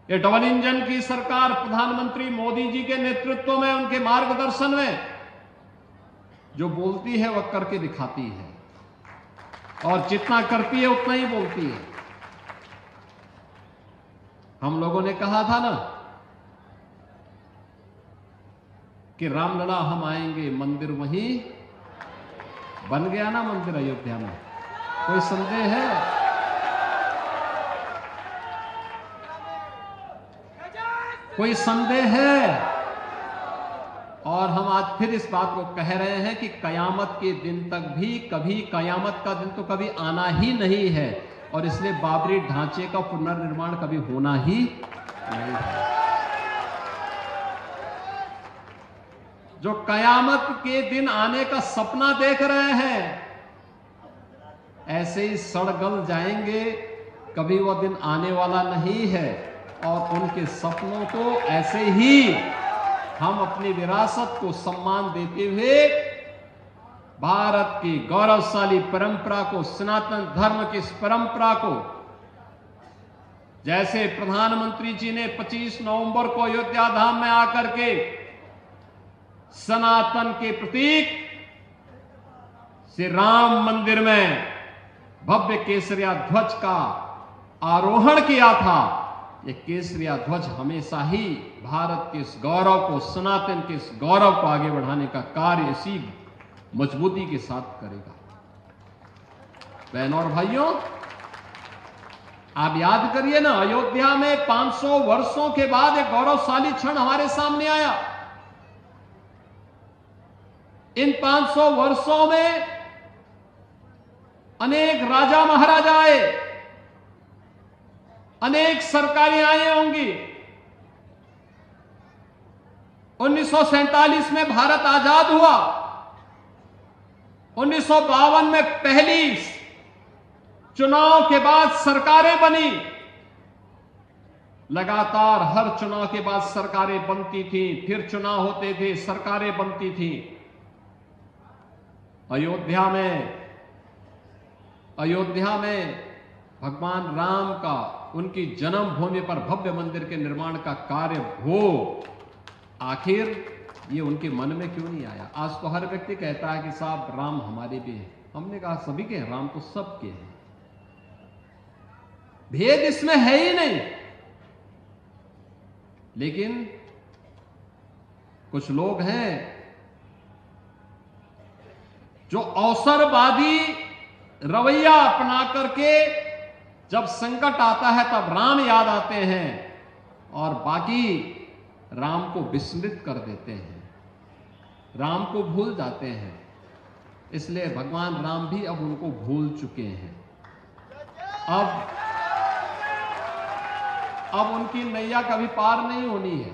ये double engine की सरकार प्रधानमंत्री मोदी जी के नेतृत्व में, उनके मार्गदर्शन में जो बोलती है वह करके दिखाती है, और जितना करती है उतना ही बोलती है। हम लोगों ने कहा था ना कि रामलला हम आएंगे, मंदिर वहीं बन गया ना, मंदिर अयोध्या में। कोई संदेह है? कोई संदेह है? और हम आज फिर इस बात को कह रहे हैं कि कयामत के दिन तक भी कभी, कयामत का दिन तो कभी आना ही नहीं है, और इसलिए बाबरी ढांचे का पुनर्निर्माण कभी होना ही नहीं है। जो कयामत के दिन आने का सपना देख रहे हैं, ऐसे ही सड़गल जाएंगे, कभी वह दिन आने वाला नहीं है। और उनके सपनों को ऐसे ही हम अपनी विरासत को सम्मान देते हुए, भारत की गौरवशाली परंपरा को, सनातन धर्म की इस परंपरा को, जैसे प्रधानमंत्री जी ने 25 नवंबर को अयोध्या धाम में आकर के सनातन के प्रतीक श्री राम मंदिर में भव्य केसरिया ध्वज का आरोहण किया था, ये केसरिया ध्वज हमेशा ही भारत के इस गौरव को, सनातन के इस गौरव को आगे बढ़ाने का कार्य इसी मजबूती के साथ करेगा। बहनों और भाइयों, आप याद करिए ना, अयोध्या में 500 वर्षों के बाद एक गौरवशाली क्षण हमारे सामने आया। इन 500 वर्षों में अनेक राजा महाराजा आए, अनेक सरकारें आई होंगी। 1947 में भारत आजाद हुआ, 1952 में पहली चुनाव के बाद सरकारें बनी, लगातार हर चुनाव के बाद सरकारें बनती थी, फिर चुनाव होते थे, सरकारें बनती थी। अयोध्या में भगवान राम का, उनकी जन्मभूमि पर भव्य मंदिर के निर्माण का कार्य हो, आखिर ये उनके मन में क्यों नहीं आया? आज तो हर व्यक्ति कहता है कि साहब राम हमारे भी हैं। हमने कहा सभी के हैं, राम तो सबके हैं, भेद इसमें है ही नहीं। लेकिन कुछ लोग हैं जो अवसरवादी रवैया अपना करके जब संकट आता है तब राम याद आते हैं, और बाकी राम को विस्मृत कर देते हैं, राम को भूल जाते हैं। इसलिए भगवान राम भी अब उनको भूल चुके हैं। अब उनकी नैया कभी पार नहीं होनी है।